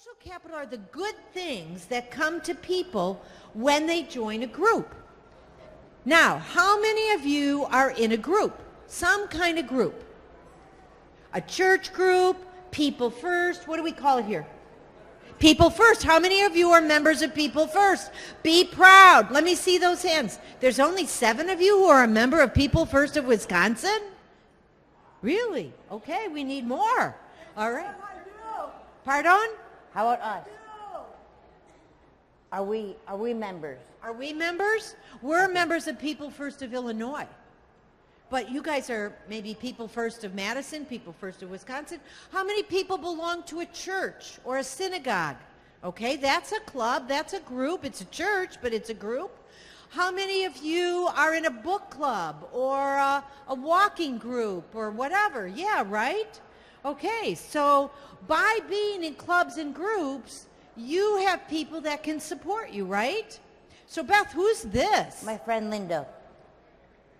Social capital are the good things that come to people when they join a group. Now, how many of you are in a group? Some kind of group. A church group, People First. What do we call it here? People First. How many of you are members of People First? Be proud. Let me see those hands. There's only 7 of you who are a member of People First of Wisconsin? Really? Okay, we need more. All right. Pardon? How about us? Are we members? Are we members? We're members of People First of Illinois. But you guys are maybe People First of Madison, People First of Wisconsin. How many people belong to a church or a synagogue? Okay, that's a club, that's a group. It's a church, but it's a group. How many of you are in a book club or a walking group or whatever? Yeah, right? Okay, so by being in clubs and groups, you have people that can support you, right? So Beth, who's this? My friend Linda.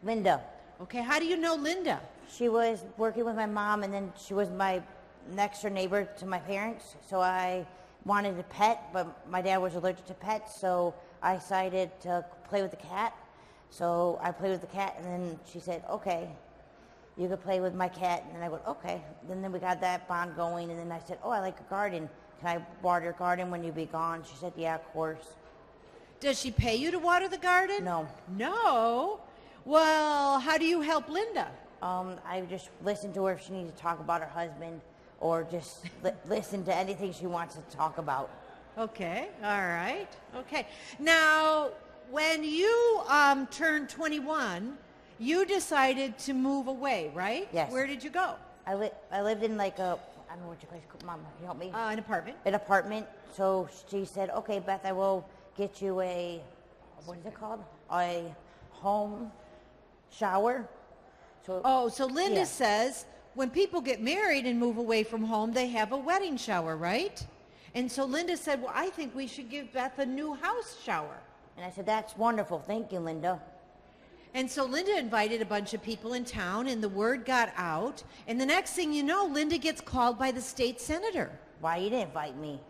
Linda. Okay, how do you know Linda? She was working with my mom, and then she was my next door neighbor to my parents. So I wanted a pet, but my dad was allergic to pets, so I decided to play with the cat. So I played with the cat, and then she said, okay, you could play with my cat. And then I went, okay. And then we got that bond going, and then I said, oh, I like a garden. Can I water your garden when you be gone? She said, yeah, of course. Does she pay you to water the garden? No. No? Well, how do you help Linda? I just listen to her if she needs to talk about her husband, or just listen to anything she wants to talk about. Okay, all right. Okay. Now, when you turned 21, you decided to move away, right? Yes. Where did you go? I lived in like a, I don't know what you guys call, Mom, can you help me? An apartment. An apartment. So she said, okay, Beth, I will get you a, what is it called? A home shower. So Linda says when people get married and move away from home, they have a wedding shower, right? And so Linda said, well, I think we should give Beth a new house shower. And I said, that's wonderful. Thank you, Linda. And so Linda invited a bunch of people in town, and the word got out. And the next thing you know, Linda gets called by the state senator. Why you didn't invite me?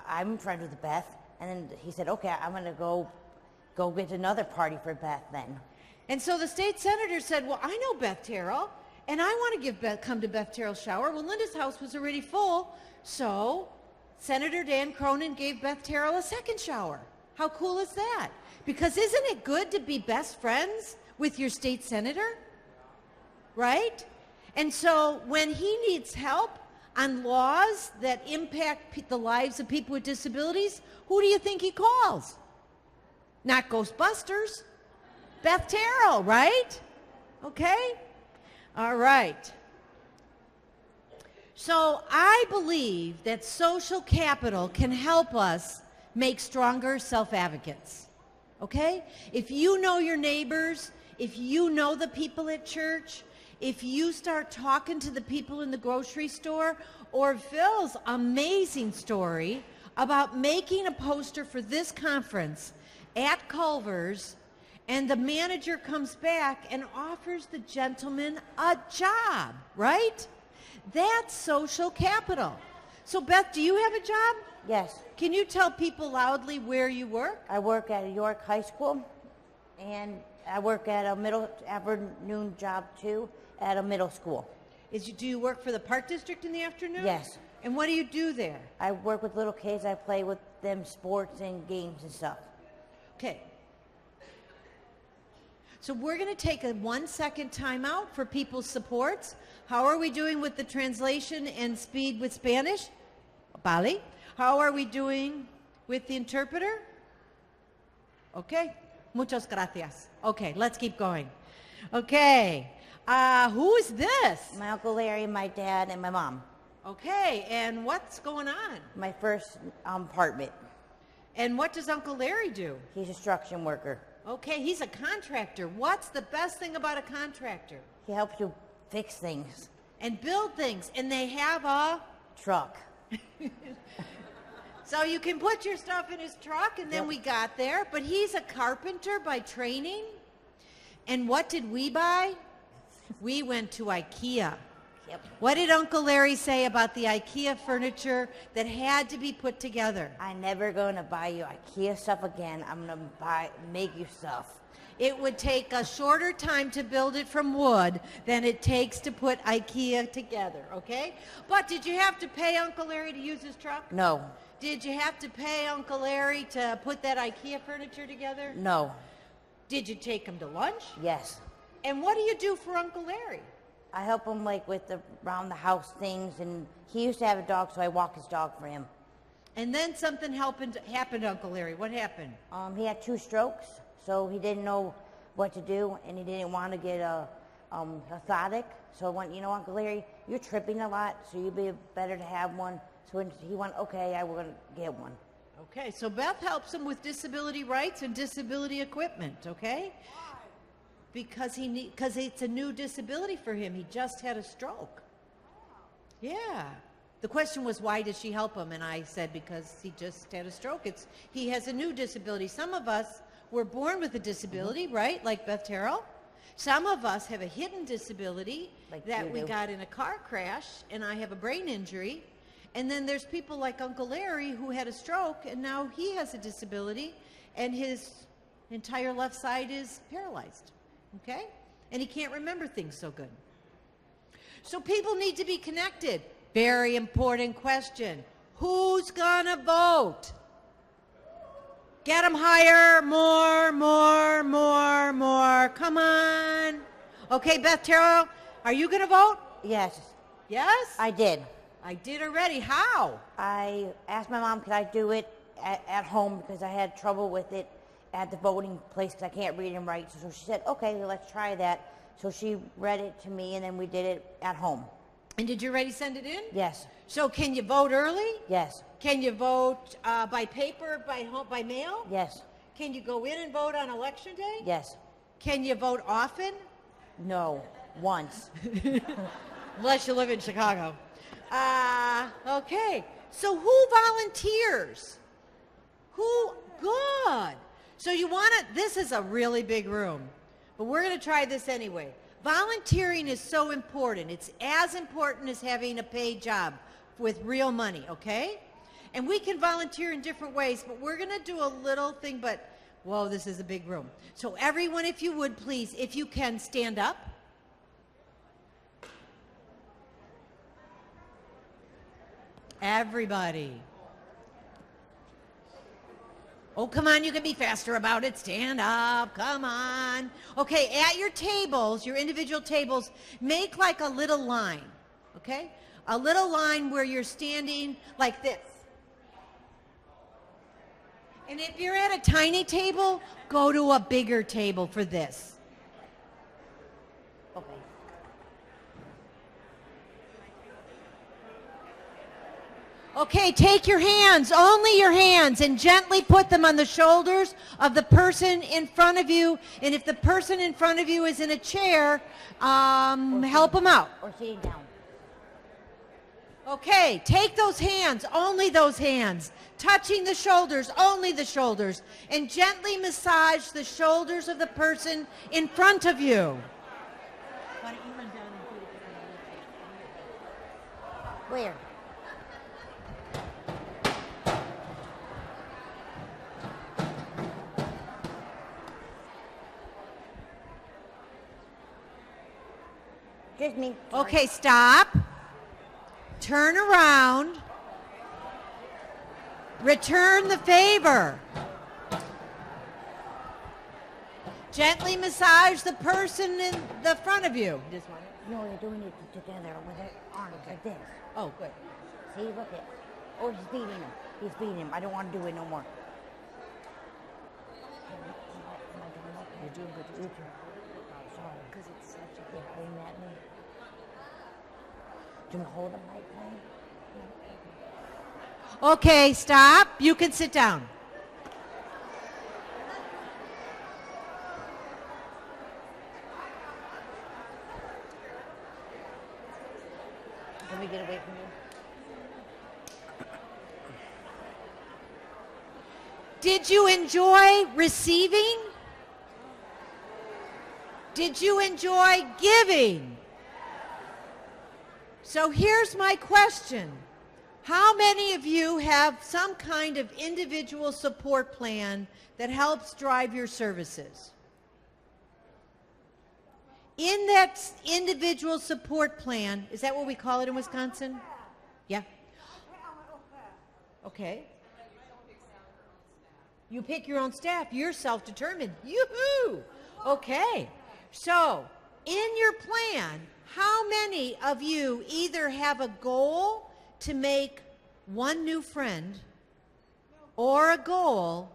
I'm friends with Beth. And then he said, okay, I'm going to go get another party for Beth then. And so the state senator said, well, I know Beth Terril, and I want to come to Beth Terril's shower. Well, Linda's house was already full, so Senator Dan Cronin gave Beth Terril a second shower. How cool is that? Because isn't it good to be best friends with your state senator? Right? And so when he needs help on laws that impact the lives of people with disabilities, who do you think he calls? Not Ghostbusters. Beth Terril, right? Okay? All right. So I believe that social capital can help us make stronger self-advocates. Okay? If you know your neighbors, if you know the people at church, if you start talking to the people in the grocery store, or Phil's amazing story about making a poster for this conference at Culver's, and the manager comes back and offers the gentleman a job, right? That's social capital. So Beth, do you have a job? Yes. Can you tell people loudly where you work? I work at York High School, and I work at a middle afternoon job too at a middle school. Do you work for the Park District in the afternoon? Yes. And what do you do there? I work with little kids. I play with them sports and games and stuff. Okay. So we're going to take a 1-second timeout for people's supports. How are we doing with the translation and speed with Spanish? Bali. How are we doing with the interpreter? Okay. Muchas gracias. Okay, let's keep going. Okay. Who is this? My Uncle Larry, my dad, and my mom. Okay, and what's going on? My first apartment. And what does Uncle Larry do? He's a construction worker. Okay, he's a contractor. What's the best thing about a contractor? He helps you fix things. And build things. And they have a truck. So you can put your stuff in his truck, and then we got there. But he's a carpenter by training. And what did we buy? We went to IKEA. Yep. What did Uncle Larry say about the IKEA furniture that had to be put together? I'm never going to buy you IKEA stuff again. I'm going to make you stuff. It would take a shorter time to build it from wood than it takes to put IKEA together, okay? But did you have to pay Uncle Larry to use his truck? No. Did you have to pay Uncle Larry to put that IKEA furniture together? No. Did you take him to lunch? Yes. And what do you do for Uncle Larry? I help him like with the around the house things, and he used to have a dog, so I walk his dog for him. And then something happened to Uncle Larry. What happened? He had 2 strokes, so he didn't know what to do, and he didn't want to get a orthotic. So I went, you know, Uncle Larry, you're tripping a lot, so you'd be better to have one. So he went, okay, I will going to get one. Okay, so Beth helps him with disability rights and disability equipment, okay? Because it's a new disability for him. He just had a stroke. Yeah. The question was, why does she help him? And I said, because he just had a stroke. He has a new disability. Some of us were born with a disability, right? Like Beth Terril. Some of us have a hidden disability that we got in a car crash, and I have a brain injury. And then there's people like Uncle Larry who had a stroke, and now he has a disability, and his entire left side is paralyzed, okay? And he can't remember things so good. So people need to be connected. Very important question. Who's gonna vote? Get them higher, more. Come on. Okay, Beth Terril, are you gonna vote? Yes. Yes? I did. I did already. How? I asked my mom, could I do it at home, because I had trouble with it at the voting place because I can't read and write. So she said, okay, well, let's try that. So she read it to me, and then we did it at home. And did you already send it in? Yes. So can you vote early? Yes. Can you vote by paper, by mail? Yes. Can you go in and vote on election day? Yes. Can you vote often? No. Once. Unless you live in Chicago. Okay. So who volunteers? Who? Good. So you want to, this is a really big room, but we're going to try this anyway. Volunteering is so important. It's as important as having a paid job with real money, okay? And we can volunteer in different ways, but we're going to do a little thing, but, whoa, this is a big room. So everyone, if you would, please, if you can, stand up. Everybody. Oh, come on, you can be faster about it. Stand up, come on. Okay, at your tables, your individual tables, make like a little line, okay? A little line where you're standing like this. And if you're at a tiny table, go to a bigger table for this. Okay. Okay, take your hands, only your hands, and gently put them on the shoulders of the person in front of you. And if the person in front of you is in a chair, help them out. Or sitting down. Okay, take those hands, only those hands, touching the shoulders, only the shoulders, and gently massage the shoulders of the person in front of you. Why don't you run down and do it? Where? Just me. Sorry. Okay, stop. Turn around. Return the favor. Gently massage the person in the front of you. This one? No, you're doing it together with their arms like this. Oh, good. See, look at. Oh, he's beating him. He's beating him. I don't want to do it no more. You're doing good. You too. Sorry. Because it's such a big thing at me. Do you want to hold him like that? Okay, stop. You can sit down. Can we get away from you? Did you enjoy receiving? Did you enjoy giving? So here's my question. How many of you have some kind of individual support plan that helps drive your services? In that individual support plan, is that what we call it in Wisconsin? Yeah. Okay. You pick your own staff. You're self-determined. Yoo-hoo! Okay. So, in your plan, how many of you either have a goal to make one new friend or a goal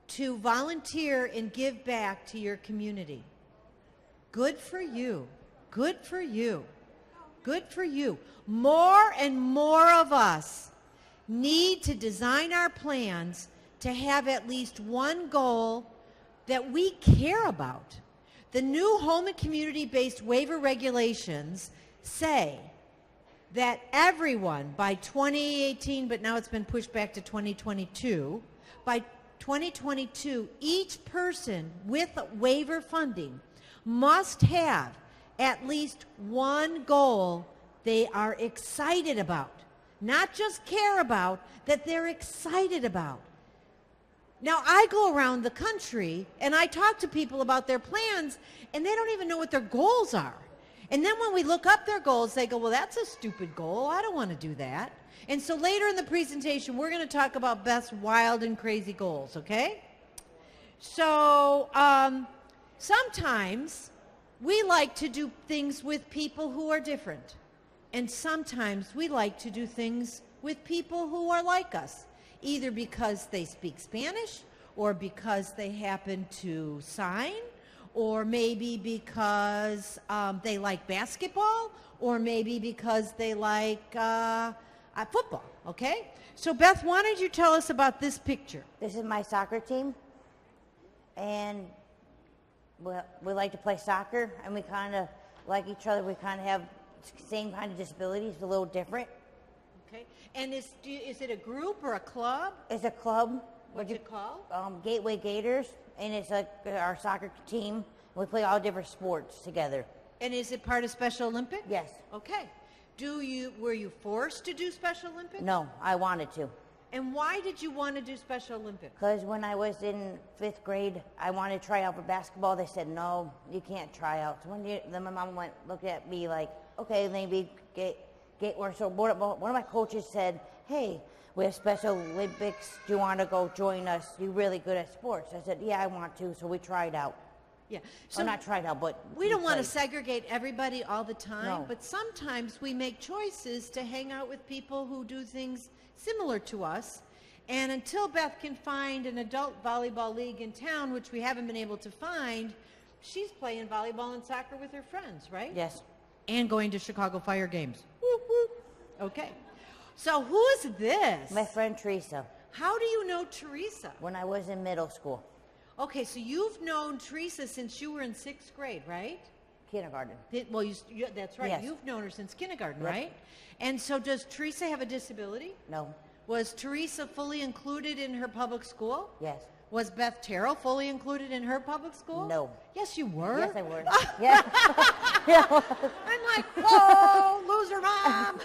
to volunteer and give back to your community? Good for you. Good for you. Good for you. More and more of us need to design our plans to have at least one goal that we care about. The new home and community-based waiver regulations say that everyone by 2018, but now it's been pushed back to 2022, by 2022, each person with waiver funding must have at least one goal they are excited about. Not just care about, that they're excited about. Now, I go around the country and I talk to people about their plans and they don't even know what their goals are. And then when we look up their goals, they go, well, that's a stupid goal. I don't want to do that. And so later in the presentation, we're going to talk about Beth's wild and crazy goals, okay? So sometimes we like to do things with people who are different. And sometimes we like to do things with people who are like us, either because they speak Spanish or because they happen to sign, or maybe because they like basketball, or maybe because they like football, okay? So Beth, why don't you tell us about this picture? This is my soccer team, and we like to play soccer, and we kind of like each other. We kind of have same kind of disabilities, a little different. Okay, and is it a group or a club? It's a club. What's it called? Gateway Gators, and it's like our soccer team. We play all different sports together. And is it part of Special Olympics? Yes. Okay. Were you forced to do Special Olympics? No, I wanted to. And why did you want to do Special Olympics? Because when I was in 5th grade, I wanted to try out for basketball. They said, no, you can't try out. So then my mom looked at me like, okay, maybe get where. So one of my coaches said, hey, we have Special Olympics. Do you want to go join us? You're really good at sports. I said, yeah, I want to. So we tried out. Yeah. So not tried out, but we don't want to segregate everybody all the time, no. But sometimes we make choices to hang out with people who do things similar to us. And until Beth can find an adult volleyball league in town, which we haven't been able to find, she's playing volleyball and soccer with her friends, right? Yes. And going to Chicago Fire games. Whoop, whoop. Okay. So who is this? My friend Teresa. How do you know Teresa? When I was in middle school. Okay, so you've known Teresa since you were in 6th grade, right? Kindergarten. Well, that's right. Yes. You've known her since kindergarten, Yep. right? And so does Teresa have a disability? No. Was Teresa fully included in her public school? Yes. Was Beth Terril fully included in her public school? No. Yes, you were. Yes, I were. Yeah. I'm like, whoa, loser mom.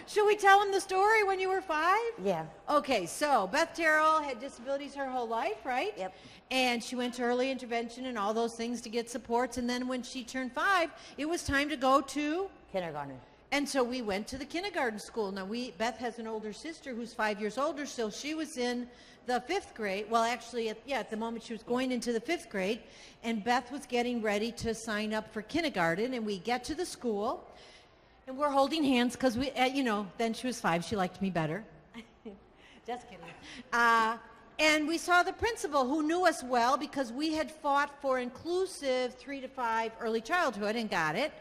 Should we tell them the story when you were 5? Yeah. Okay, so Beth Terril had disabilities her whole life, right? Yep. And she went to early intervention and all those things to get supports. And then when she turned 5, it was time to go to Kindergarten. And so we went to the kindergarten school. Now, Beth has an older sister who's 5 years older, so she was in the 5th grade. Well, actually, at the moment she was going into the 5th grade, and Beth was getting ready to sign up for kindergarten, and we get to the school, and we're holding hands because then she was 5. She liked me better. Just kidding. And we saw the principal who knew us well because we had fought for inclusive 3 to 5 early childhood and got it.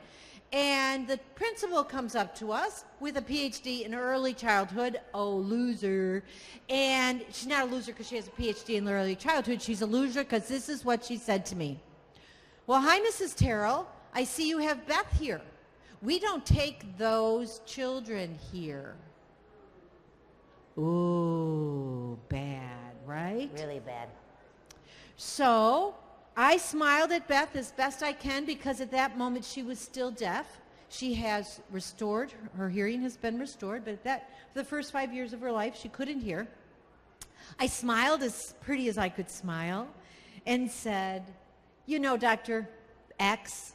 And the principal comes up to us with a PhD in early childhood. Oh, loser. And she's not a loser because she has a PhD in early childhood. She's a loser because this is what she said to me. Well, hi, Mrs. Terrill. I see you have Beth here. We don't take those children here. Ooh, bad, right? Really bad. So I smiled at Beth as best I can because at that moment she was still deaf. She has restored, her hearing has been restored, but for the first 5 years of her life, she couldn't hear. I smiled as pretty as I could smile and said, you know, Dr. X,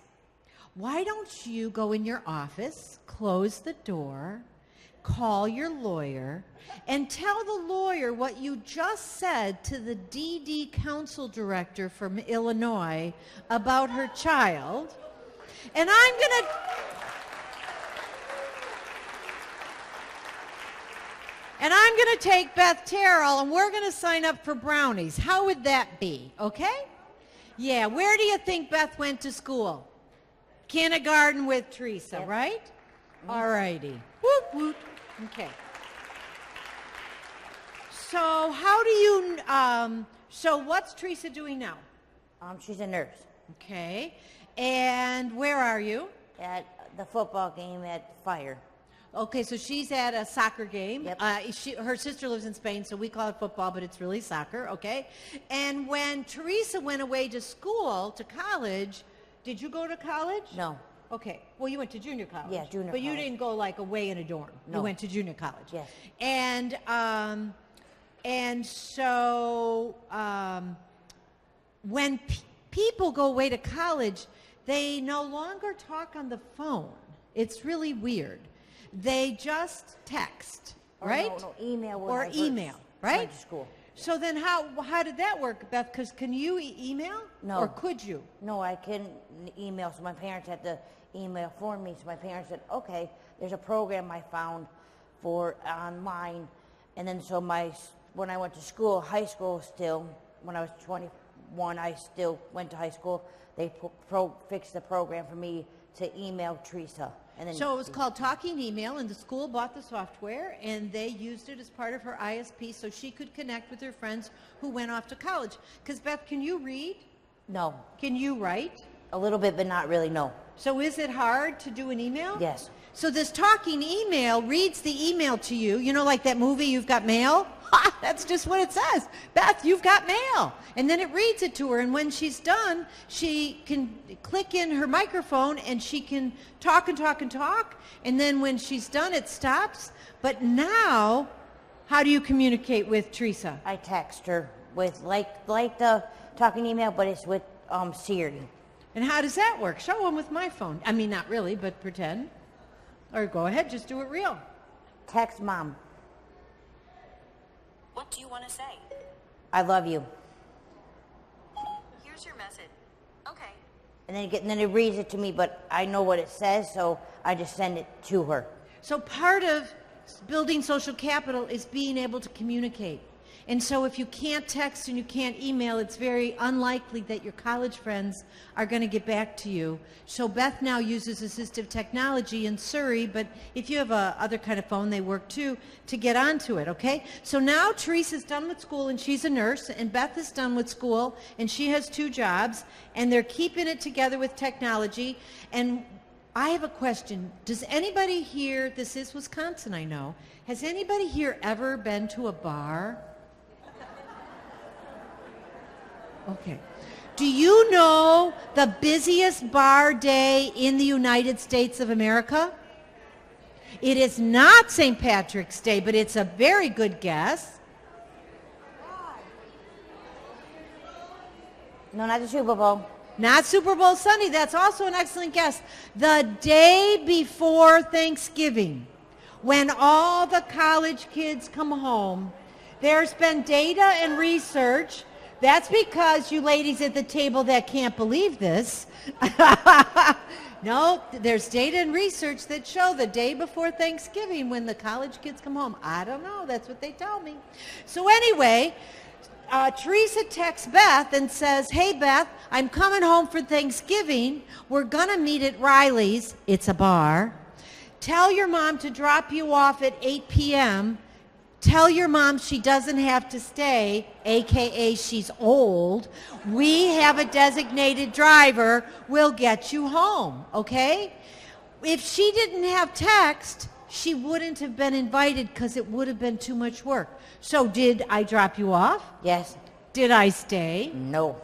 why don't you go in your office, close the door, call your lawyer, and tell the lawyer what you just said to the DD council director from Illinois about her child, and I'm going to take Beth Terril, and we're going to sign up for brownies. How would that be, okay? Yeah, where do you think Beth went to school? Kindergarten with Teresa, Yep. right? All righty. Whoop, whoop. Okay. So how do you, so what's Teresa doing now? She's a nurse Okay. And where are you? at the football game at Fire. Okay, so she's at a soccer game. Yep. Her sister lives in Spain, so we call it football, but it's really soccer, okay? And when Teresa went away to school, to college, did you go to college? No. Okay. Well, you went to junior college. Yeah, junior But you college. didn't go like away in a dorm. No. You went to junior college. Yes. And so when people go away to college, they no longer talk on the phone. It's really weird. They just text, right? No, email. when Or I first email, right? Went to school. So then how did that work, Beth? Because can you email? No. Or could you? No, I couldn't email, so my parents had to email for me. So my parents said, okay, there's a program I found for online. And then so when I went to school, high school still, when I was 21, I still went to high school. They fixed the program for me to email Teresa. And then So it was called Talking Email, and the school bought the software, and they used it as part of her ISP so she could connect with her friends who went off to college. Because, Beth, can you read? No, Can you write? a little bit, but not really, no. So is it hard to do an email? Yes. So this Talking Email reads the email to you. You know, like that movie, You've Got Mail? Ha! That's just what it says. Beth, you've got mail. And then it reads it to her. And when she's done, she can click in her microphone and she can talk and talk and talk. And then when she's done, it stops. But now, how do you communicate with Teresa? I text her with like the talking email, but it's with Siri. And how does that work? Show them with my phone. I mean, not really, but pretend. Or go ahead, just do it real. Text Mom, What do you want to say? I love you. Here's your message. Okay. And then it reads it to me, but I know what it says, so I just send it to her. So part of building social capital is being able to communicate. And so if you can't text and you can't email, it's very unlikely that your college friends are going to get back to you. So Beth now uses assistive technology in Surrey, but if you have a other kind of phone, they work too, to get onto it, okay? So now Teresa's done with school and she's a nurse, and Beth is done with school and she has 2 jobs, and they're keeping it together with technology. And I have a question. Does anybody here, this is Wisconsin, I know, has anybody here ever been to a bar? Okay. Do you know the busiest bar day in the United States of America? It is not St. Patrick's Day, but it's a very good guess. No, not the Super Bowl. Not Super Bowl Sunday. That's also an excellent guess. The day before Thanksgiving, when all the college kids come home, there's been data and research. That's because you ladies at the table that can't believe this. No, there's data and research that show the day before Thanksgiving when the college kids come home. I don't know. That's what they tell me. So anyway, Teresa texts Beth and says, hey, Beth, I'm coming home for Thanksgiving. We're going to meet at Riley's. It's a bar. Tell your mom to drop you off at 8 p.m. Tell your mom she doesn't have to stay, a.k.a. she's old. We have a designated driver. We'll get you home, okay? If she didn't have text, she wouldn't have been invited because it would have been too much work. So did I drop you off? Yes. Did I stay? No.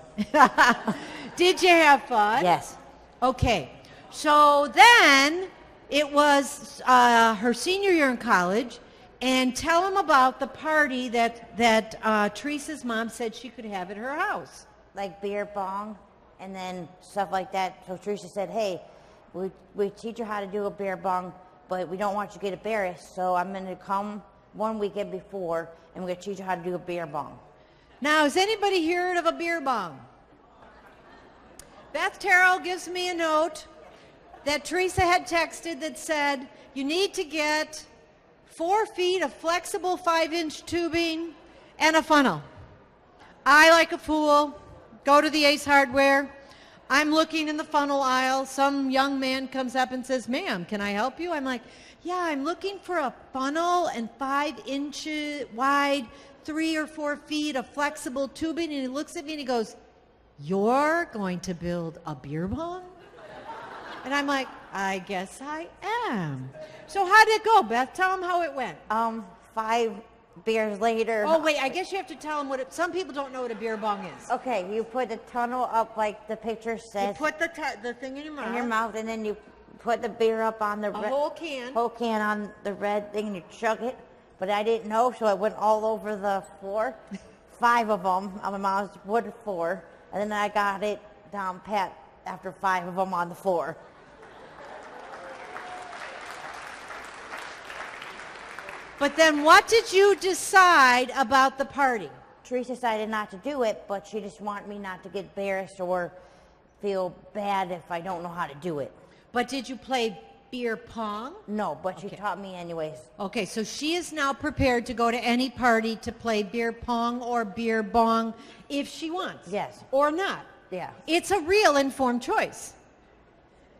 Did you have fun? Yes. Okay. So then It was her senior year in college, and tell them about the party that Teresa's mom said she could have at her house. Like beer bong and then stuff like that. So Teresa said, hey, we teach you how to do a beer bong, but we don't want you to get embarrassed. So I'm going to come one weekend before, and we're going to teach you how to do a beer bong. Now, has anybody heard of a beer bong? Beth Terril gives me a note that Teresa had texted that said, you need to get 4 feet of flexible 5-inch tubing and a funnel. I, like a fool, go to the Ace Hardware. I'm looking in the funnel aisle. Some young man comes up and says, ma'am, can I help you? I'm like, yeah, I'm looking for a funnel and 5-inch wide, 3 or 4 feet of flexible tubing. And he looks at me and he goes, you're going to build a beer bong? And I'm like, I guess I am. So how did it go, Beth? Tell them how it went. 5 beers later. Oh, wait, I guess you have to tell them some people don't know what a beer bong is. Okay, you put the tunnel up like the picture says. You put the thing in your mouth. In your mouth, and then you put the beer up on the whole can. Whole can on the red thing, and you chug it. But I didn't know, so it went all over the floor. 5 of them. My mom put 4, and then I got it down pat after 5 of them on the floor. But then what did you decide about the party? Teresa decided not to do it, but she just wanted me not to get embarrassed or feel bad if I don't know how to do it. But did you play beer pong? No, but she taught me anyways. Okay, so she is now prepared to go to any party to play beer pong or beer bong if she wants. Yes. Or not. Yeah. It's a real informed choice.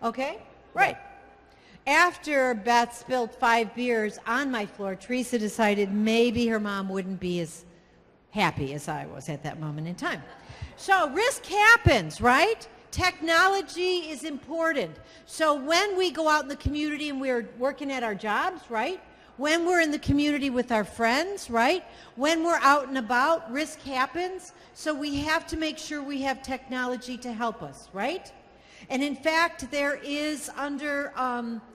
Okay? Right. After Beth spilled 5 beers on my floor, Teresa decided maybe her mom wouldn't be as happy as I was at that moment in time. So risk happens, right? Technology is important. So when we go out in the community and we're working at our jobs, right? When we're in the community with our friends, right? When we're out and about, risk happens. So we have to make sure we have technology to help us, right? And in fact, there is under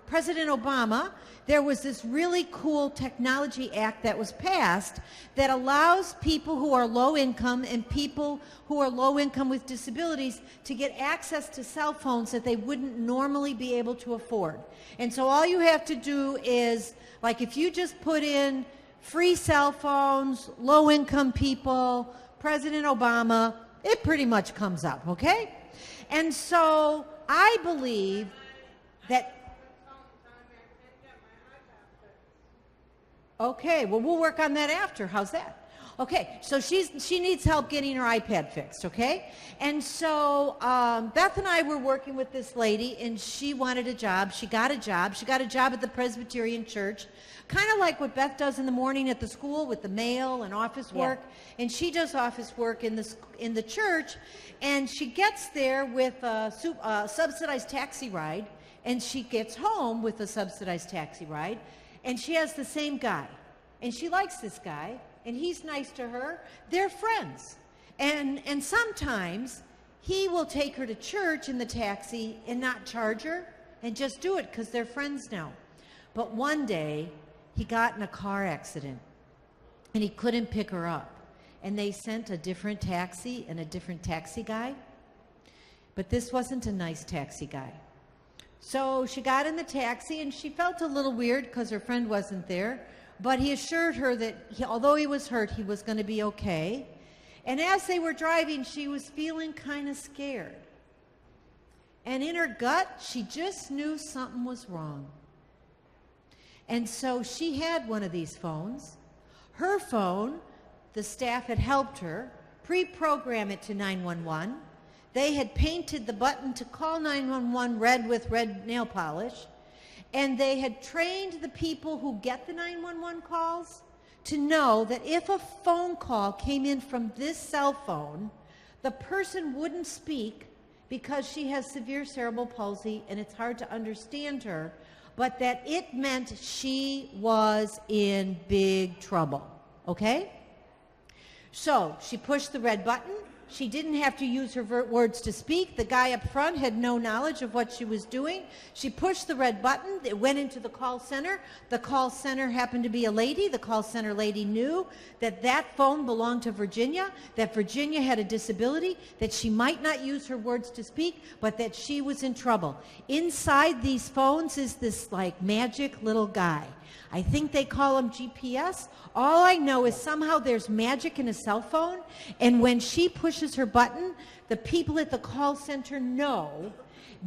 President Obama, there was this really cool technology act that was passed that allows people who are low income and people who are low income with disabilities to get access to cell phones that they wouldn't normally be able to afford. And so all you have to do is, like if you just put in free cell phones, low income people, President Obama, it pretty much comes up, okay? And so I believe that, okay, well, we'll work on that after. How's that? Okay, so she needs help getting her iPad fixed, okay? And so Beth and I were working with this lady, and she wanted a job. She got a job. She got a job at the Presbyterian Church, kind of like what Beth does in the morning at the school with the mail and office work. Yeah. And she does office work in the church, and she gets there with a subsidized taxi ride, and she gets home with a subsidized taxi ride, and she has the same guy. And she likes this guy, and he's nice to her. They're friends. And sometimes he will take her to church in the taxi and not charge her and just do it because they're friends now. But one day, he got in a car accident, and he couldn't pick her up. And they sent a different taxi and a different taxi guy. But this wasn't a nice taxi guy. So she got in the taxi, and she felt a little weird because her friend wasn't there. But he assured her that although he was hurt, he was going to be okay. And as they were driving, she was feeling kind of scared. And in her gut, she just knew something was wrong. And so she had one of these phones. Her phone, the staff had helped her pre-program it to 911. They had painted the button to call 911 red with red nail polish. And they had trained the people who get the 911 calls to know that if a phone call came in from this cell phone, the person wouldn't speak because she has severe cerebral palsy and it's hard to understand her, but that it meant she was in big trouble, okay? So she pushed the red button, She didn't have to use her words to speak. The guy up front had no knowledge of what she was doing. She pushed the red button. It went into the call center. The call center happened to be a lady. The call center lady knew that that phone belonged to Virginia, that Virginia had a disability, that she might not use her words to speak, but that she was in trouble. Inside these phones is this like magic little guy. I think they call him GPS. All I know is somehow there's magic in a cell phone, and when she pushes her button, the people at the call center know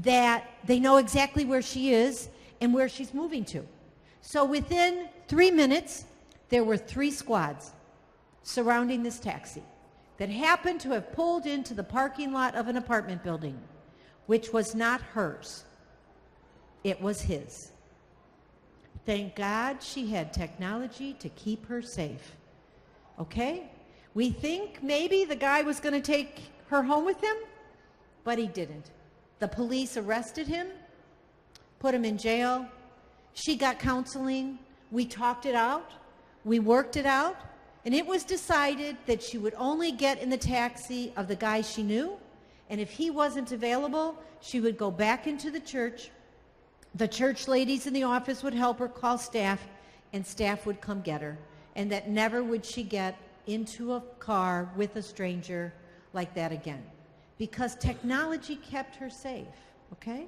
that they know exactly where she is and where she's moving to. So within 3 minutes, there were 3 squads surrounding this taxi that happened to have pulled into the parking lot of an apartment building, which was not hers. It was his. Thank God she had technology to keep her safe. Okay? We think maybe the guy was going to take her home with him, but he didn't. The police arrested him, put him in jail. She got counseling. We talked it out. We worked it out. And it was decided that she would only get in the taxi of the guy she knew. And if he wasn't available, she would go back into the church. The church ladies in the office would help her call staff, and staff would come get her. And that never would she get into a car with a stranger like that again. Because technology kept her safe, okay?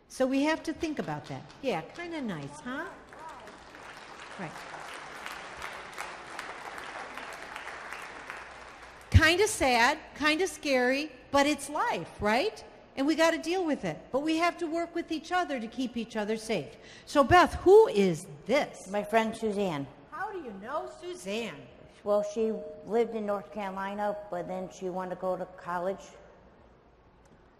So we have to think about that. Yeah, kind of nice, huh? Right. Kind of sad, kind of scary, but it's life, right? And we got to deal with it. But we have to work with each other to keep each other safe. So, Beth, who is this? My friend Suzanne. How do you know Suzanne? Well, she lived in North Carolina, but then she wanted to go to college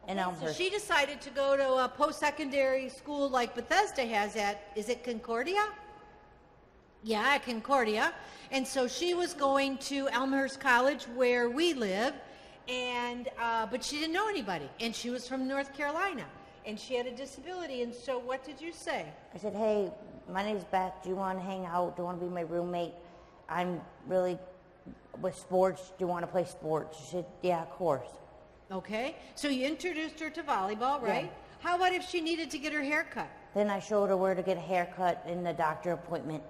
in Elmhurst. So she decided to go to a post-secondary school like Bethesda has at, is it Concordia? Yeah, at Concordia. And so she was going to Elmhurst College where we live. And but she didn't know anybody, and she was from North Carolina, and she had a disability. And so what did you say? I said, hey, my name's Beth. Do you want to hang out? Do you want to be my roommate? I'm really with sports. Do you want to play sports? She said, yeah, of course. Okay. So you introduced her to volleyball, right? Yeah. How about if she needed to get her hair cut? Then I showed her where to get a haircut and the doctor appointment.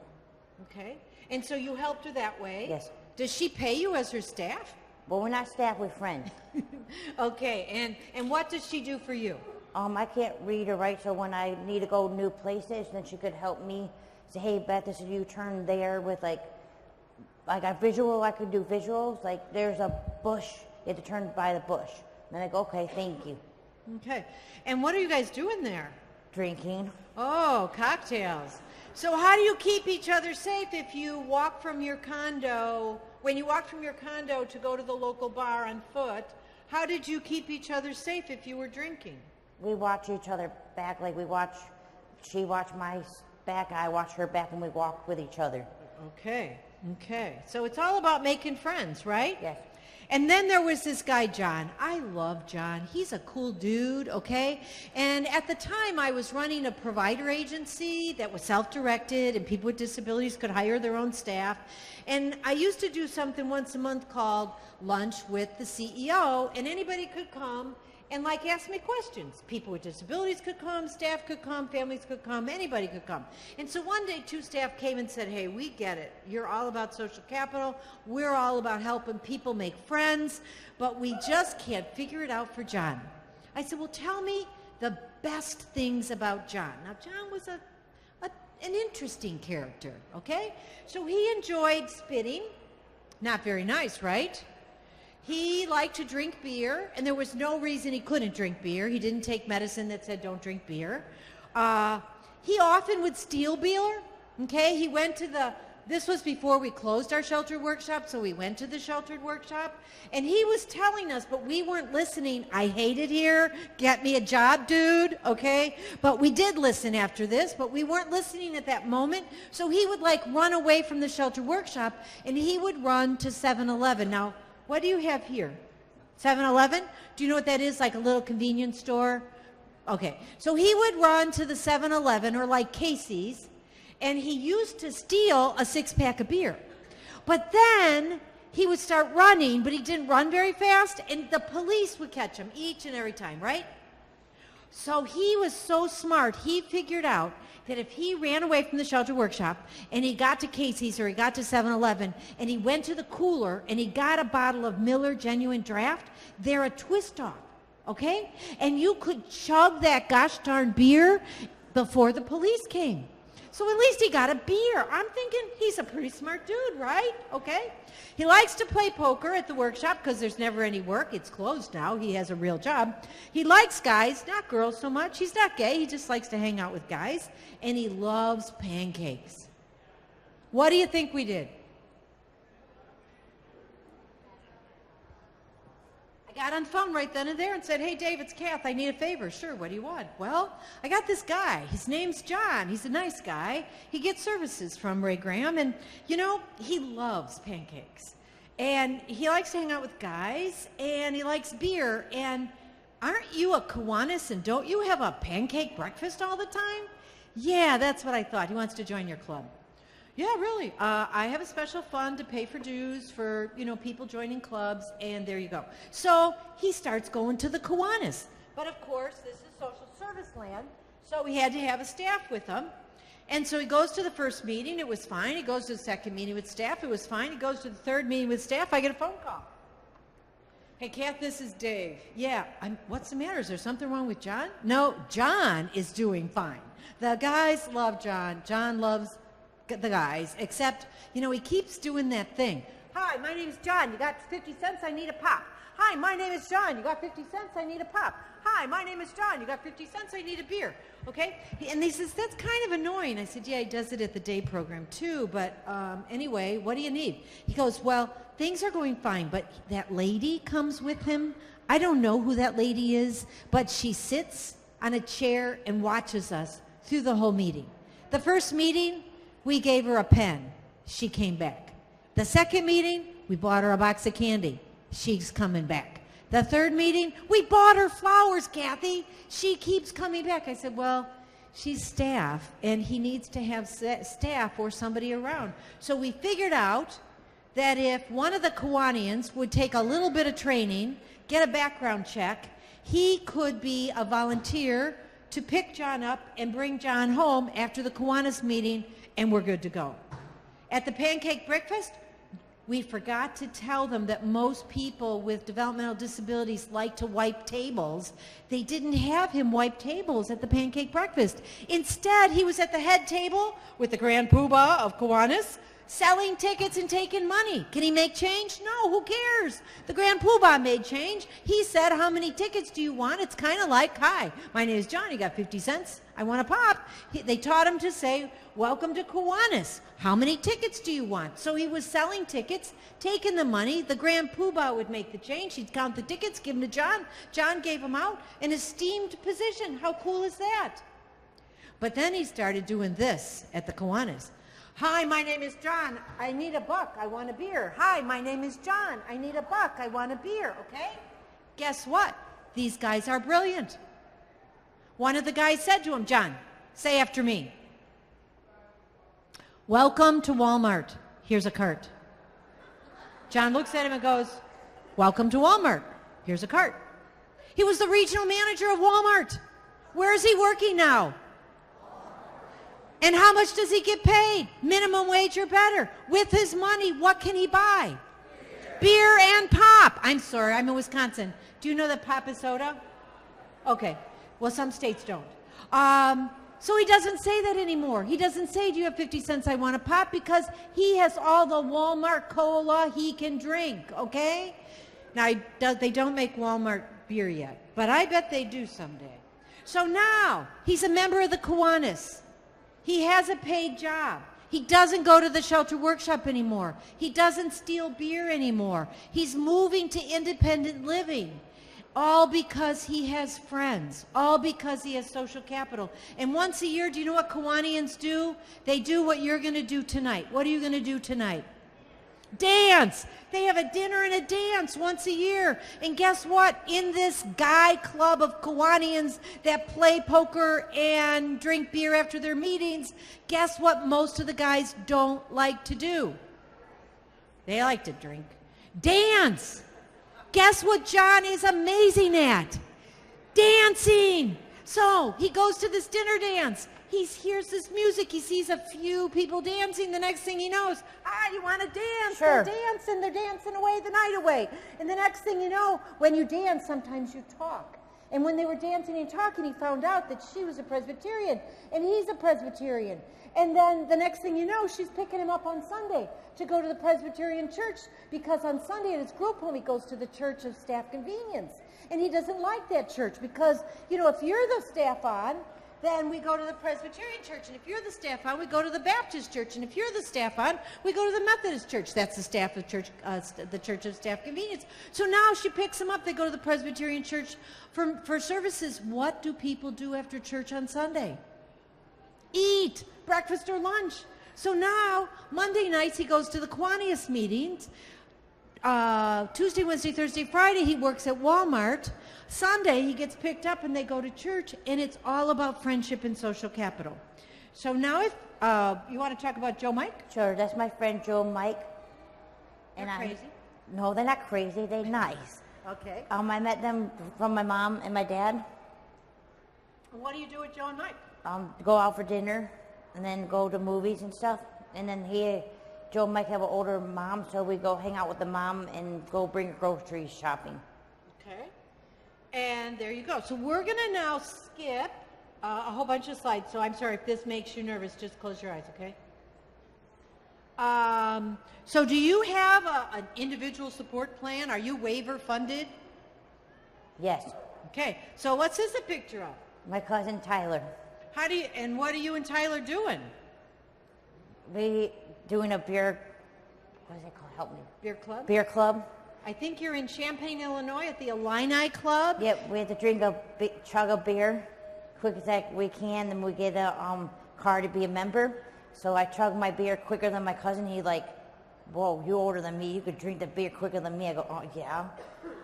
Okay. And so you helped her that way? Yes. Does she pay you as her staff? Well, we're not staff, we're friends. Okay. And what does she do for you? I can't read or write, so when I need to go new places, then she could help me say, hey, Beth, this is you turn there with like a visual. I could do visuals. Like there's a bush, you have to turn by the bush. And then I go, okay, thank you. Okay. And what are you guys doing there? Drinking. Oh, cocktails. So how do you keep each other safe if you walk from your condo, when you walk from your condo to go to the local bar on foot, how did you keep each other safe if you were drinking? We watch each other back, like she watched my back, I watch her back, and we walk with each other. Okay. So it's all about making friends, right? Yes. And then there was this guy, John. I love John. He's a cool dude, okay? And at the time, I was running a provider agency that was self-directed, and people with disabilities could hire their own staff. And I used to do something once a month called Lunch with the CEO, and anybody could come and ask me questions. People with disabilities could come, staff could come, families could come, anybody could come. And so one day 2 staff came and said, hey, we get it. You're all about social capital. We're all about helping people make friends, but we just can't figure it out for John. I said, well, tell me the best things about John. Now, John was an interesting character, okay? So he enjoyed spitting. Not very nice, right? He liked to drink beer, and there was no reason he couldn't drink beer. He didn't take medicine that said don't drink beer. He often would steal beer, okay? He went to this was before we closed our sheltered workshop, so we went to the sheltered workshop, and he was telling us, but we weren't listening. I hate it here. Get me a job, dude, okay? But we did listen after this, but we weren't listening at that moment. So he would run away from the sheltered workshop, and he would run to 7-Eleven. Now, what do you have here? 7-Eleven? Do you know what that is? Like a little convenience store? Okay. So he would run to the 7-Eleven or Casey's, and he used to steal a 6-pack of beer. But then he would start running, but he didn't run very fast, and the police would catch him each and every time, right? So he was so smart, he figured out that if he ran away from the shelter workshop and he got to Casey's or he got to 7-Eleven and he went to the cooler and he got a bottle of Miller Genuine Draft, they're a twist off, okay? And you could chug that gosh darn beer before the police came. So at least he got a beer. I'm thinking he's a pretty smart dude, right? Okay? He likes to play poker at the workshop because there's never any work. It's closed now. He has a real job. He likes guys, not girls so much. He's not gay. He just likes to hang out with guys. And he loves pancakes. What do you think we did? Got on the phone right then and there and said, hey, Dave, it's Kath. I need a favor. Sure, what do you want? Well, I got this guy. His name's John. He's a nice guy. He gets services from Ray Graham, and, you know, he loves pancakes. And he likes to hang out with guys, and he likes beer. And aren't you a Kiwanis, and don't you have a pancake breakfast all the time? Yeah, that's what I thought. He wants to join your club. Yeah, really. I have a special fund to pay for dues for, you know, people joining clubs, and there you go. So he starts going to the Kiwanis. But of course, this is social service land, so he had to have a staff with him. And so he goes to the first meeting, it was fine. He goes to the second meeting with staff, it was fine. He goes to the third meeting with staff, I get a phone call. Hey, Kath, this is Dave. Yeah, what's the matter? Is there something wrong with John? No, John is doing fine. The guys love John. John loves the guys, except, you know, he keeps doing that thing. Hi, my name is John. You got 50 cents? I need a pop. Hi, my name is John. You got 50 cents? I need a pop. Hi, my name is John. You got 50 cents? I need a beer. Okay? And he says, that's kind of annoying. I said, yeah, he does it at the day program too, but anyway, what do you need? He goes, well, things are going fine, but that lady comes with him. I don't know who that lady is, but she sits on a chair and watches us through the whole meeting. The first meeting, we gave her a pen. She came back. The second meeting, we bought her a box of candy. She's coming back. The third meeting, we bought her flowers, Kathy. She keeps coming back. I said, well, she's staff, and he needs to have staff or somebody around. So we figured out that if one of the Kiwanians would take a little bit of training, get a background check, he could be a volunteer to pick John up and bring John home after the Kiwanis meeting, and we're good to go. At the pancake breakfast, we forgot to tell them that most people with developmental disabilities like to wipe tables. They didn't have him wipe tables at the pancake breakfast. Instead, he was at the head table with the Grand Poobah of Kiwanis, selling tickets and taking money. Can he make change? No, who cares? The Grand Poobah made change. He said, how many tickets do you want? It's kind of like, hi, my name is John, you got 50 cents? I want a pop. They taught him to say, welcome to Kiwanis. How many tickets do you want? So he was selling tickets, taking the money. The Grand Poobah would make the change. He'd count the tickets, give them to John. John gave them out. An esteemed position. How cool is that? But then he started doing this at the Kiwanis. Hi, my name is John. I need a buck. I want a beer. Hi, my name is John. I need a buck. I want a beer, okay? Guess what? These guys are brilliant. One of the guys said to him, John, say after me. Welcome to Walmart. Here's a cart. John looks at him and goes, welcome to Walmart. Here's a cart. He was the regional manager of Walmart. Where is he working now? And how much does he get paid? Minimum wage or better. With his money, what can he buy? Beer and pop. I'm sorry, I'm in Wisconsin. Do you know that pop is soda? Okay. Well, some states don't. So he doesn't say that anymore. He doesn't say, do you have 50 cents? I want a pop, because he has all the Walmart cola he can drink, okay? Now, they don't make Walmart beer yet, but I bet they do someday. So now, he's a member of the Kiwanis. He has a paid job. He doesn't go to the shelter workshop anymore. He doesn't steal beer anymore. He's moving to independent living. All because he has friends. All because he has social capital. And once a year, do you know what Kiwanians do? They do what you're going to do tonight. What are you going to do tonight? Dance. They have a dinner and a dance once a year. And guess what? In this guy club of Kiwanians that play poker and drink beer after their meetings, guess what most of the guys don't like to do? They like to drink. Dance. Guess what John is amazing at? Dancing. So he goes to this dinner dance. He hears this music. He sees a few people dancing. The next thing he knows, you want to dance? Sure. They're dancing away the night away. And the next thing you know, when you dance, sometimes you talk. And when they were dancing and talking, he found out that she was a Presbyterian and he's a Presbyterian. And then the next thing you know, she's picking him up on Sunday to go to the Presbyterian church, because on Sunday at his group home, he goes to the Church of Staff Convenience. And he doesn't like that church because, if you're the staff on, then we go to the Presbyterian church. And if you're the staff on, we go to the Baptist church. And if you're the staff on, we go to the Methodist church. That's the staff of church, the Church of Staff Convenience. So now she picks him up. They go to the Presbyterian church for services. What do people do after church on Sunday? Eat breakfast or lunch. So now, Monday nights, he goes to the Quanius meetings. Tuesday, Wednesday, Thursday, Friday, he works at Walmart. Sunday, he gets picked up and they go to church, and it's all about friendship and social capital. So now if you want to talk about Joe Mike? Sure, that's my friend Joe Mike. They're crazy? No, they're not crazy. They're nice. Okay. I met them from my mom and my dad. What do you do with Joe and Mike? Go out for dinner and then go to movies and stuff. And then Joe and Mike have an older mom, so we go hang out with the mom and go bring groceries shopping. Okay. And there you go. So we're going to now skip a whole bunch of slides. So I'm sorry if this makes you nervous. Just close your eyes, okay? So do you have an individual support plan? Are you waiver funded? Yes. Okay. So what's this a picture of? My cousin Tyler. What are you and Tyler doing? We doing a beer, what is it called? Help me. Beer club? Beer club. I think you're in Champaign, Illinois at the Illini Club. Yep, we have to drink chug a beer quick as we can, then we get a card to be a member. So I chug my beer quicker than my cousin. He's like, whoa, you're older than me. You could drink the beer quicker than me. I go, oh, yeah.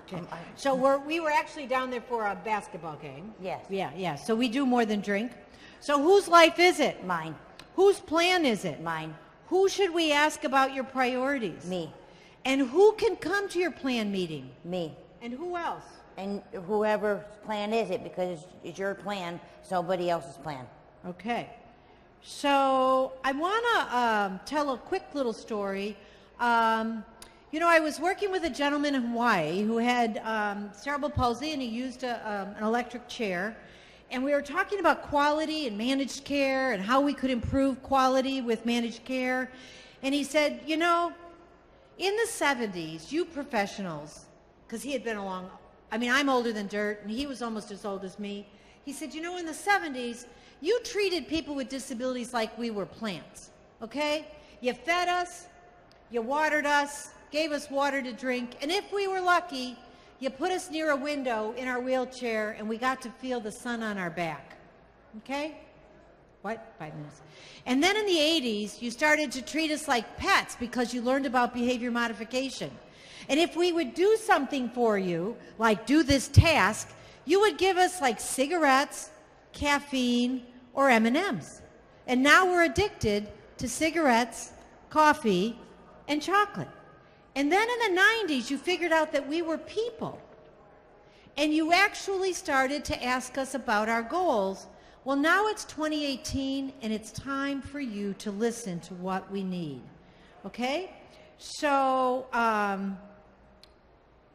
Okay. So we were actually down there for a basketball game. Yes. Yeah. So we do more than drink. So whose life is it? Mine. Whose plan is it? Mine. Who should we ask about your priorities? Me. And who can come to your plan meeting? Me. And who else? And whoever's plan is it, because it's your plan, somebody else's plan. Okay. So I want to tell a quick little story. I was working with a gentleman in Hawaii who had cerebral palsy, and he used an electric chair. And we were talking about quality and managed care and how we could improve quality with managed care. And he said, in the 70s, you professionals, because he had been along, I'm older than dirt, and he was almost as old as me. He said, in the 70s, you treated people with disabilities like we were plants, okay? You fed us, you watered us, gave us water to drink, and if we were lucky, you put us near a window in our wheelchair, and we got to feel the sun on our back, okay? What? 5 minutes. And then in the 80s, you started to treat us like pets because you learned about behavior modification. And if we would do something for you, like do this task, you would give us like cigarettes, caffeine, or M&Ms. And now we're addicted to cigarettes, coffee, and chocolate. And then in the 90s, you figured out that we were people. And you actually started to ask us about our goals. Well, now it's 2018, and it's time for you to listen to what we need. Okay? So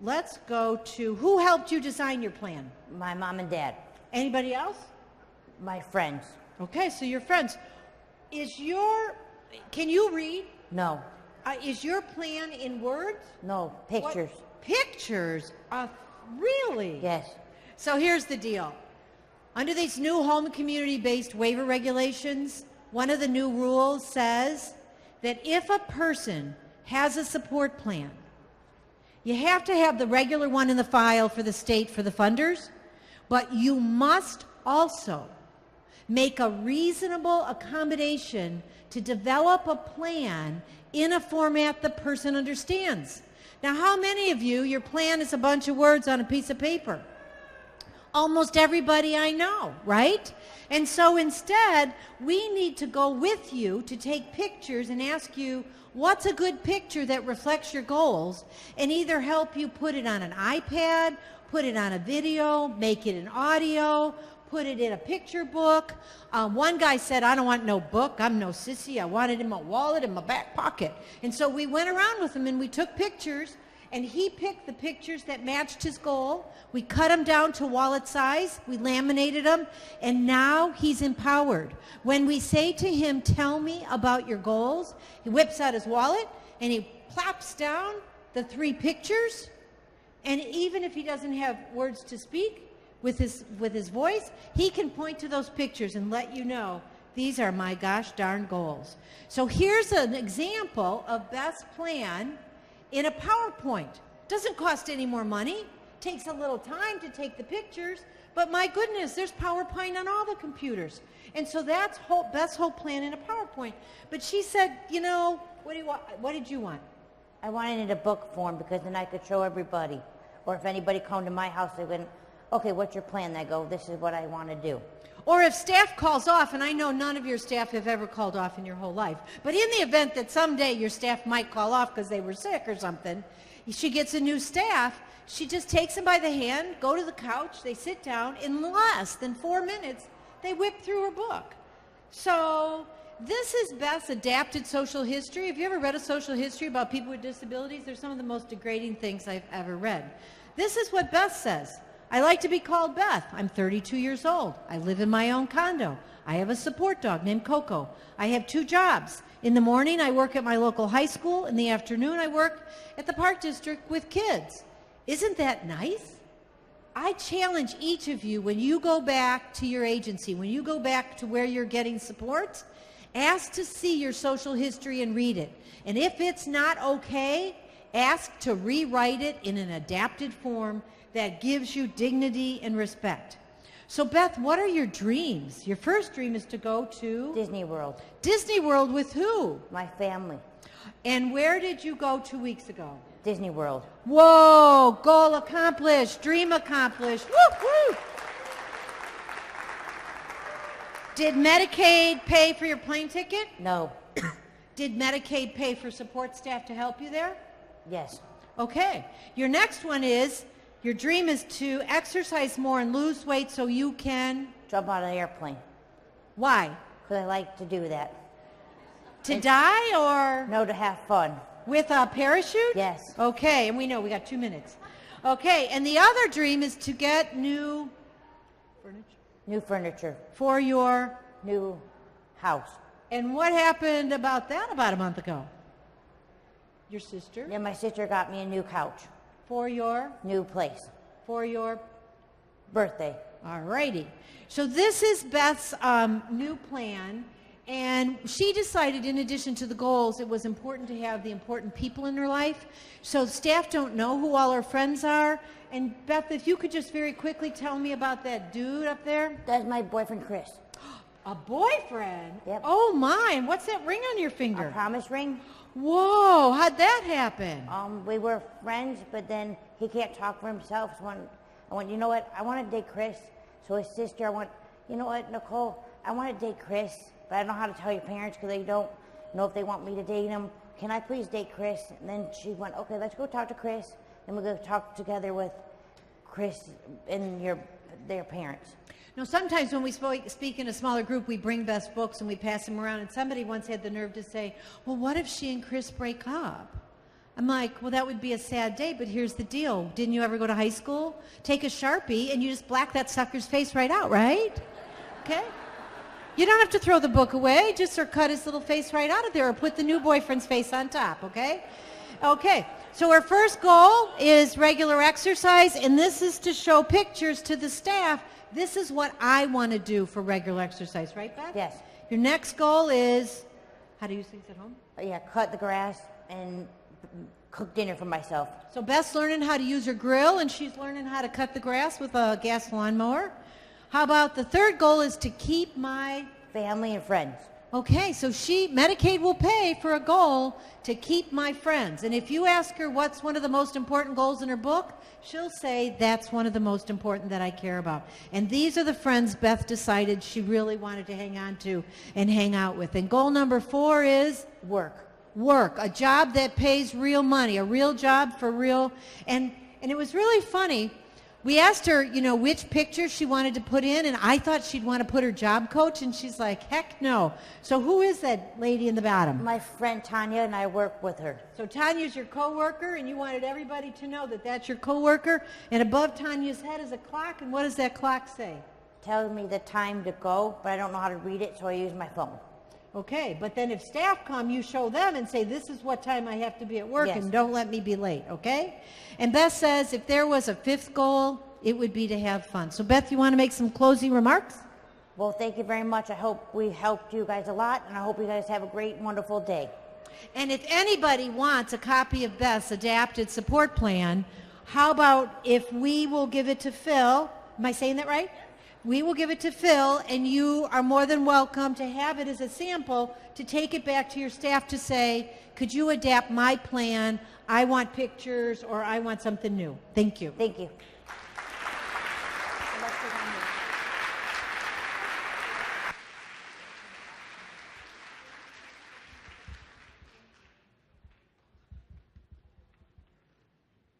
let's go to, who helped you design your plan? My mom and dad. Anybody else? My friends. Okay, so your friends. Can you read? No. Is your plan in words? No, pictures. What? Pictures? Really? Yes. So here's the deal. Under these new home and community-based waiver regulations, one of the new rules says that if a person has a support plan, you have to have the regular one in the file for the state for the funders, but you must also make a reasonable accommodation to develop a plan in a format the person understands. Now, how many of you, your plan is a bunch of words on a piece of paper? almost everybody I know, right? And so instead, we need to go with you to take pictures and ask you, what's a good picture that reflects your goals, and either help you put it on an iPad, put it on a video, make it an audio, put it in a picture book. One guy said, I don't want no book. I'm no sissy. I want it in my wallet, in my back pocket. And so we went around with him and we took pictures, and he picked the pictures that matched his goal. We cut them down to wallet size. We laminated them, and now he's empowered. When we say to him, tell me about your goals, he whips out his wallet and he plops down the 3 pictures. And even if he doesn't have words to speak with his voice, he can point to those pictures and let you know, these are my gosh darn goals. So here's an example of Beth's plan in a PowerPoint. Doesn't cost any more money. Takes a little time to take the pictures, but my goodness, there's PowerPoint on all the computers. And so that's Beth's whole plan in a PowerPoint. But she said, you know, what do you want? What did you want? I wanted it in a book form because then I could show everybody. Or if anybody come to my house, they went, okay, what's your plan? They go, this is what I want to do. Or if staff calls off, and I know none of your staff have ever called off in your whole life, but in the event that someday your staff might call off because they were sick or something, she gets a new staff, she just takes them by the hand, go to the couch, they sit down, in less than 4 minutes, they whip through her book. So this is Beth's adapted social history. Have you ever read a social history about people with disabilities? They're some of the most degrading things I've ever read. This is what Beth says. I like to be called Beth. I'm 32 years old. I live in my own condo. I have a support dog named Coco. I have 2 jobs. In the morning, I work at my local high school. In the afternoon, I work at the Park District with kids. Isn't that nice? I challenge each of you, when you go back to your agency, when you go back to where you're getting support, ask to see your social history and read it. And if it's not okay, ask to rewrite it in an adapted form that gives you dignity and respect. So Beth, what are your dreams? Your first dream is to go to? Disney World. Disney World with who? My family. And where did you go 2 weeks ago? Disney World. Whoa, goal accomplished, dream accomplished. Woo, woo. Did Medicaid pay for your plane ticket? No. Did Medicaid pay for support staff to help you there? Yes. Okay. Your next one is, your dream is to exercise more and lose weight so you can? Jump out of an airplane. Why? Because I like to do that. To die or? No, to have fun. With a parachute? Yes. Okay, and we know we got 2 minutes. Okay, and the other dream is to get new furniture? New furniture. For your? New house. And what happened about that about a month ago? Your sister? Yeah, my sister got me a new couch. For your? New place. For your? Birthday. All righty. So this is Beth's new plan. And she decided, in addition to the goals, it was important to have the important people in her life. So staff don't know who all her friends are. And Beth, if you could just very quickly tell me about that dude up there. That's my boyfriend, Chris. A boyfriend? Yep. Oh my, and what's that ring on your A finger? promise ring. Whoa, how'd that happen? We were friends, but then he can't talk for himself. So I went, you know what? I want to date Chris. So his sister, I went, you know what, Nicole? I want to date Chris, but I don't know how to tell your parents because they don't know if they want me to date him. Can I please date Chris? And then she went, okay, let's go talk to Chris. Then we'll go talk together with Chris and their parents. No, sometimes when we speak in a smaller group, we bring Beth's books and we pass them around. And somebody once had the nerve to say, well, what if she and Chris break up? I'm like, well, that would be a sad day, but here's the deal. Didn't you ever go to high school? Take a Sharpie and you just black that sucker's face right out, right? Okay? You don't have to throw the book away. Just cut his little face right out of there or put the new boyfriend's face on top, okay? Okay, so our first goal is regular exercise, and this is to show pictures to the staff. This is what I want to do for regular exercise, right, Beth? Yes. Your next goal is, how do you use things at home? Yeah, cut the grass and cook dinner for myself. So Beth's learning how to use her grill, and she's learning how to cut the grass with a gas lawnmower. How about the third goal is to keep my family and friends. Okay, so Medicaid will pay for a goal to keep my friends. And if you ask her what's one of the most important goals in her book, she'll say that's one of the most important that I care about. And these are the friends Beth decided she really wanted to hang on to and hang out with. And goal number 4 is work, a job that pays real money, a real job for real. And it was really funny. We asked her, which picture she wanted to put in, and I thought she'd want to put her job coach, and she's like, heck no. So who is that lady in the bottom? My friend Tanya, and I work with her. So Tanya's your coworker, and you wanted everybody to know that that's your coworker, and above Tanya's head is a clock, and what does that clock say? Tells me the time to go, but I don't know how to read it, so I use my phone. Okay, but then if staff come, you show them and say, this is what time I have to be at work, Yes. and don't let me be late, okay? And Beth says if there was a 5th goal, it would be to have fun. So Beth, you want to make some closing remarks? Well, thank you very much. I hope we helped you guys a lot, and I hope you guys have a great, wonderful day. And if anybody wants a copy of Beth's adapted support plan, how about if we will give it to Phil? Am I saying that right? We will give it to Phil, and you are more than welcome to have it as a sample to take it back to your staff to say, could you adapt my plan? I want pictures, or I want something new. Thank you. Thank you.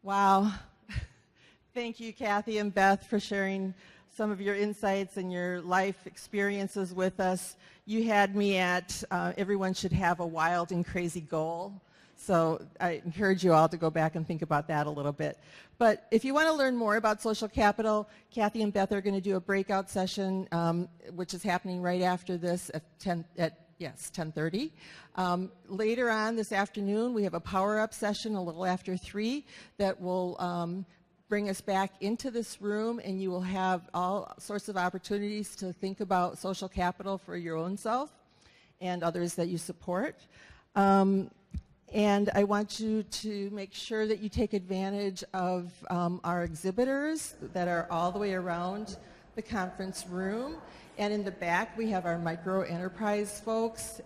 Wow. Thank you, Cathy and Beth, for sharing some of your insights and your life experiences with us. You had me at everyone should have a wild and crazy goal. So I encourage you all to go back and think about that a little bit. But if you want to learn more about social capital, Cathy and Beth are going to do a breakout session, which is happening right after this at 10:30. Later on this afternoon, we have a power-up session a little after 3 that will bring us back into this room, and you will have all sorts of opportunities to think about social capital for your own self and others that you support. And I want you to make sure that you take advantage of our exhibitors that are all the way around the conference room. And in the back, we have our micro enterprise folks.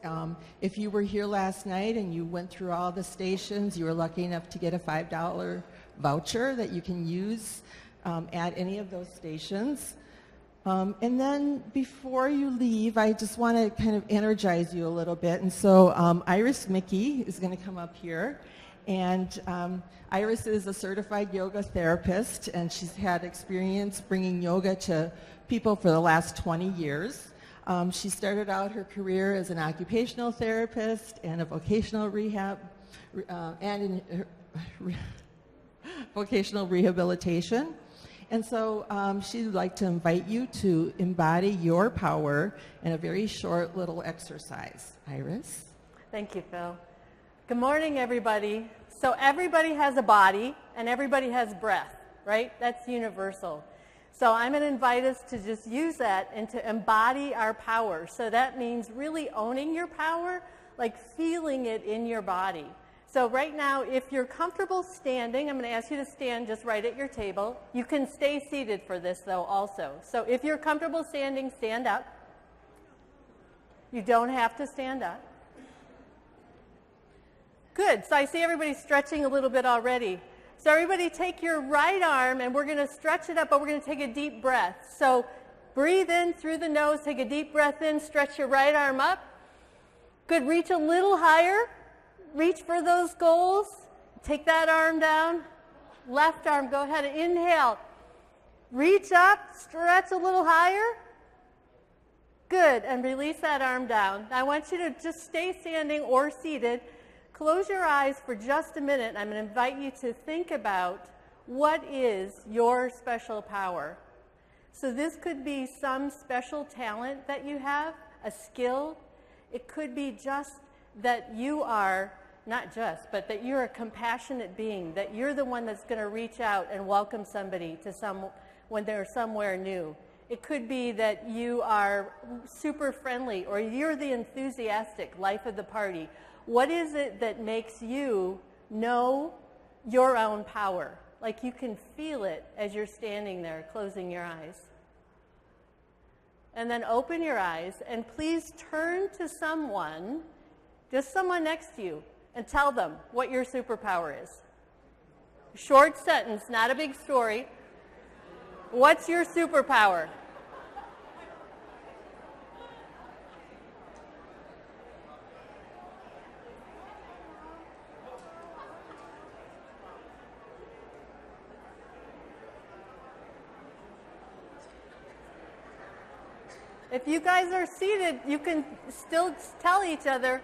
If you were here last night and you went through all the stations, you were lucky enough to get a $5 voucher that you can use at any of those stations. And then before you leave, I just want to kind of energize you a little bit. And so Iris Mickey is going to come up here. And Iris is a certified yoga therapist, and she's had experience bringing yoga to people for the last 20 years. She started out her career as an occupational therapist and a vocational rehab vocational rehabilitation. And so she'd like to invite you to embody your power in a very short little exercise. Iris? Thank you, Phil. Good morning, everybody. So everybody has a body and everybody has breath, right? That's universal. So I'm going to invite us to just use that and to embody our power. So that means really owning your power, like feeling it in your body. So right now, if you're comfortable standing, I'm going to ask you to stand just right at your table. You can stay seated for this, though, also. So if you're comfortable standing, stand up. You don't have to stand up. Good. So I see everybody stretching a little bit already. So everybody take your right arm, and we're going to stretch it up, but we're going to take a deep breath. So breathe in through the nose, take a deep breath in, stretch your right arm up. Good. Reach a little higher. Reach for those goals. Take that arm down. Left arm, go ahead and inhale. Reach up, stretch a little higher. Good, and release that arm down. I want you to just stay standing or seated. Close your eyes for just a minute, and I'm going to invite you to think about what is your special power. So this could be some special talent that you have, a skill. It could be just that you are, not just, but that you're a compassionate being, that you're the one that's going to reach out and welcome somebody to when they're somewhere new. It could be that you are super friendly, or you're the enthusiastic life of the party. What is it that makes you know your own power? Like you can feel it as you're standing there, closing your eyes. And then open your eyes, and please turn to someone, just someone next to you, and tell them what your superpower is. Short sentence, not a big story. What's your superpower? If you guys are seated, you can still tell each other.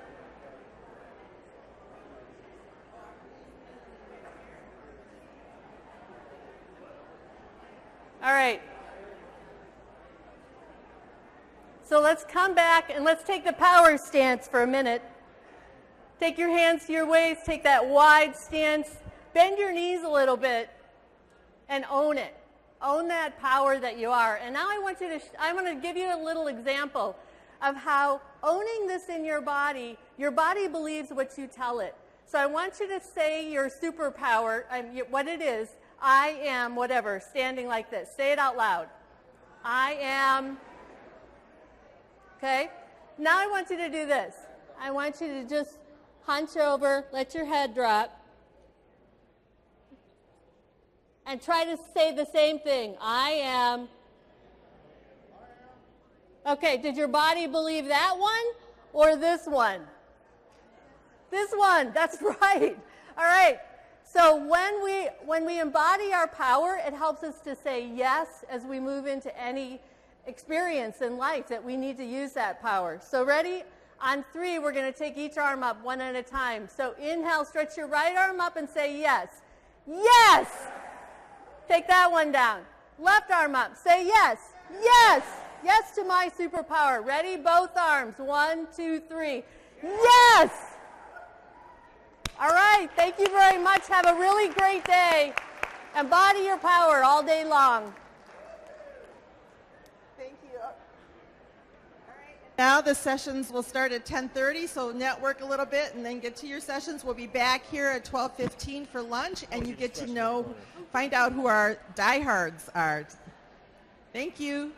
All right. So let's come back and let's take the power stance for a minute. Take your hands to your waist, take that wide stance, bend your knees a little bit, and own it. Own that power that you are. And now I want to give you a little example of how owning this in your body believes what you tell it. So I want you to say your superpower, what it is. I am whatever, standing like this. Say it out loud. I am. Okay? Now I want you to do this. I want you to just hunch over, let your head drop, and try to say the same thing. I am. Okay, did your body believe that one or this one? This one, that's right. All right. So when we embody our power, it helps us to say yes as we move into any experience in life that we need to use that power. So ready? On 3, we're going to take each arm up one at a time. So inhale, stretch your right arm up and say yes. Yes! Take that one down. Left arm up. Say yes. Yes. Yes to my superpower. Ready? Both arms. 1, 2, 3. Yes! All right. Thank you very much. Have a really great day. Embody your power all day long. Thank you. All right. Now the sessions will start at 10:30, so network a little bit and then get to your sessions. We'll be back here at 12:15 for lunch, and you get to find out who our diehards are. Thank you.